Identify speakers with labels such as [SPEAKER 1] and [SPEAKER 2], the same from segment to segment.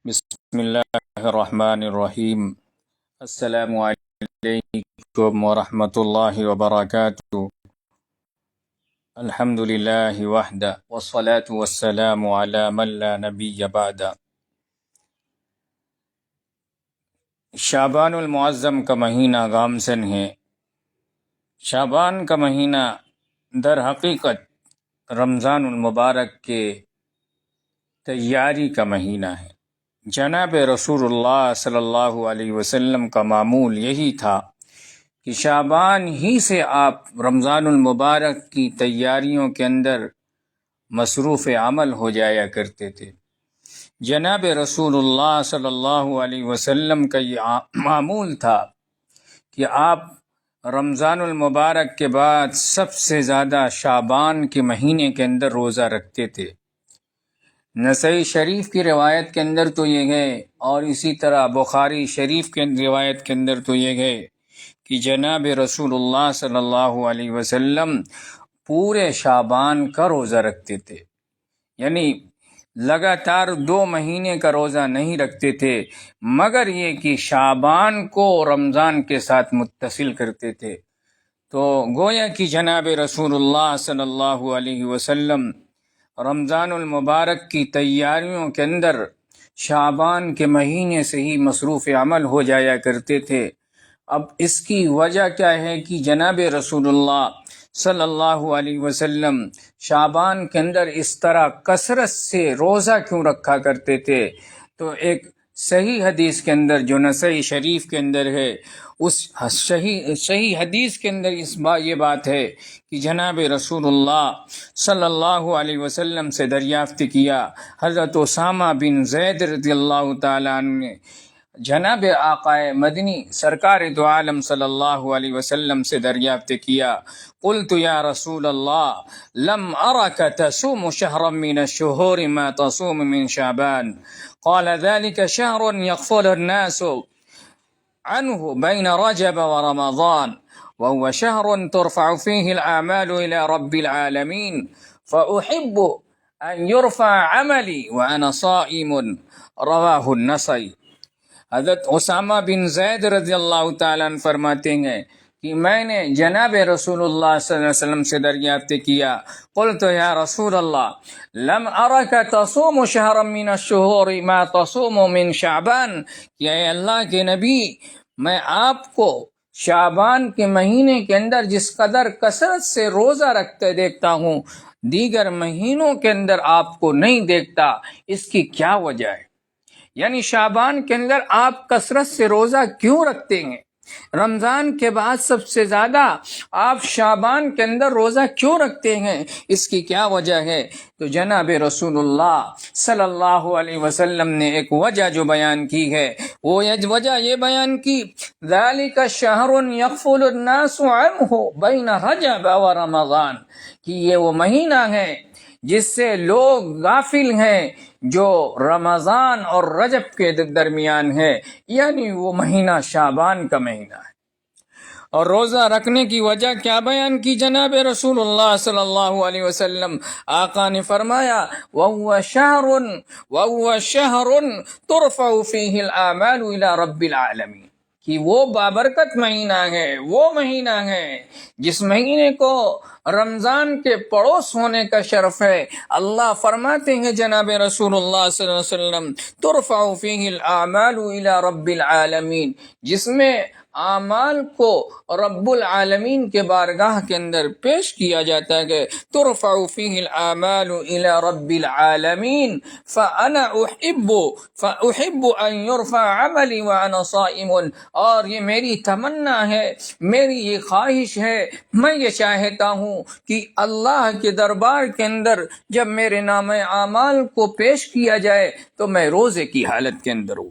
[SPEAKER 1] بسم اللہ الرحمن الرحیم۔ السلام علیکم ورحمۃ اللہ وبرکاتہ۔ الحمد للہ وحدہ والصلاة والسلام علی من لا نبی بعد۔ شعبان المعظم کا مہینہ گامزن ہے۔ شعبان کا مہینہ در حقیقت رمضان المبارک کے تیاری کا مہینہ ہے۔ جناب رسول اللہ صلی اللہ علیہ وسلم کا معمول یہی تھا کہ شعبان ہی سے آپ رمضان المبارک کی تیاریوں کے اندر مصروف عمل ہو جایا کرتے تھے۔ جناب رسول اللہ صلی اللہ علیہ وسلم کا یہ معمول تھا کہ آپ رمضان المبارک کے بعد سب سے زیادہ شعبان کے مہینے کے اندر روزہ رکھتے تھے۔ نسائی شریف کی روایت کے اندر تو یہ ہے، اور اسی طرح بخاری شریف کے روایت کے اندر تو یہ ہے کہ جناب رسول اللہ صلی اللہ علیہ وسلم پورے شعبان کا روزہ رکھتے تھے، یعنی لگاتار 2 مہینے کا روزہ نہیں رکھتے تھے، مگر یہ کہ شعبان کو رمضان کے ساتھ متصل کرتے تھے۔ تو گویا کہ جناب رسول اللہ صلی اللہ علیہ وسلم رمضان المبارک کی تیاریوں کے اندر شعبان کے مہینے سے ہی مصروف عمل ہو جایا کرتے تھے۔ اب اس کی وجہ کیا ہے کہ جناب رسول اللہ صلی اللہ علیہ وسلم شعبان کے اندر اس طرح کثرت سے روزہ کیوں رکھا کرتے تھے؟ تو ایک صحیح حدیث کے اندر جو نسائی شریف کے اندر ہے، اس صحیح حدیث کے اندر یہ بات ہے کہ جناب رسول اللہ صلی اللہ علیہ وسلم سے دریافت کیا، حضرت اسامہ بن زید رضی اللہ تعالیٰ عنہ نے جناب آقا مدنی سرکار دو عالم صلی اللہ علیہ وسلم سے دریافت کیا، قلت یا رسول اللہ لم ارک تصوم شهرا من الشهور ما تصوم من شعبان، قال ذلك شهر يغفل الناس عنه بين رجب ورمضان، وهو شهر ترفع فيه الأعمال إلى رب العالمين، فأحب أن يرفع عملي وأنا صائم، رواہ النسائی۔ حضرت اسامہ بن زید رضی اللہ تعالیٰ عنہ فرماتے ہیں کہ میں نے جناب رسول اللہ صلی اللہ علیہ وسلم سے دریافت کیا، قلت یا رسول اللہ لم ارک تصوم شهرا من الشهور ما تصوم من شعبان، کہ اے اللہ کے نبی، میں آپ کو شعبان کے مہینے کے اندر جس قدر کثرت سے روزہ رکھتے دیکھتا ہوں، دیگر مہینوں کے اندر آپ کو نہیں دیکھتا، اس کی کیا وجہ ہے؟ یعنی شعبان کے اندر آپ کثرت سے روزہ کیوں رکھتے ہیں؟ رمضان کے بعد سب سے زیادہ آپ شعبان کے اندر روزہ کیوں رکھتے ہیں؟ اس کی کیا وجہ ہے؟ تو جناب رسول اللہ صلی اللہ علیہ وسلم نے ایک وجہ جو بیان کی ہے، وہ وجہ یہ بیان کی، ذالک شہر یغفل الناس عنہ بین رجب و رمضان، کہ یہ وہ مہینہ ہے جس سے لوگ غافل ہیں جو رمضان اور رجب کے درمیان ہے، یعنی وہ مہینہ شعبان کا مہینہ ہے۔ اور روزہ رکھنے کی وجہ کیا بیان کی جناب رسول اللہ صلی اللہ علیہ وسلم؟ آقا نے فرمایا وَهُوَ شَهْرٌ تُرْفَعُ فِيهِ الْآمَالُ إِلَى رَبِّ الْعَالَمِينَ، کہ وہ بابرکت مہینہ ہے، وہ مہینہ ہے جس مہینے کو رمضان کے پڑوس ہونے کا شرف ہے۔ اللہ فرماتے ہیں جناب رسول اللہ صلی اللہ علیہ وسلم ترفع فیہ الاعمال الی رب العالمین، جس میں اعمال کو رب العالمین کے بارگاہ کے اندر پیش کیا جاتا ہے، ترفع فیہ الاعمال الی رب العالمین فانا احب ان یرفع عملی وانا صائم، اور یہ میری تمنا ہے، میری یہ خواہش ہے، میں یہ چاہتا ہوں کہ اللہ کے دربار کے اندر جب میرے نام اعمال کو پیش کیا جائے تو میں روزے کی حالت کے اندر ہوں،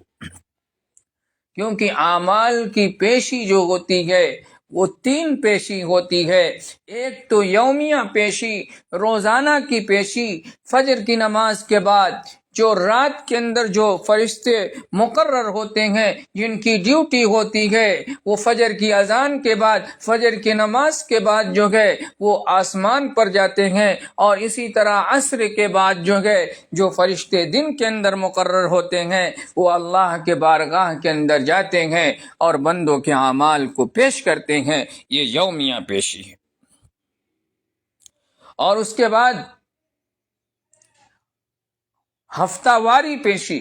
[SPEAKER 1] کیونکہ اعمال کی پیشی جو ہوتی ہے وہ 3 پیشی ہوتی ہے۔ ایک تو یومیہ پیشی، روزانہ کی پیشی، فجر کی نماز کے بعد جو رات کے اندر جو فرشتے مقرر ہوتے ہیں، جن کی ڈیوٹی ہوتی ہے، وہ فجر کی اذان کے بعد، فجر کی نماز کے بعد جو ہے وہ آسمان پر جاتے ہیں، اور اسی طرح عصر کے بعد جو ہے جو فرشتے دن کے اندر مقرر ہوتے ہیں وہ اللہ کے بارگاہ کے اندر جاتے ہیں اور بندوں کے اعمال کو پیش کرتے ہیں۔ یہ یومیہ پیشی ہے۔ اور اس کے بعد ہفتہ واری پیشی،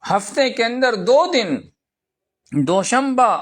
[SPEAKER 1] ہفتے کے اندر 2 دن، دوشنبہ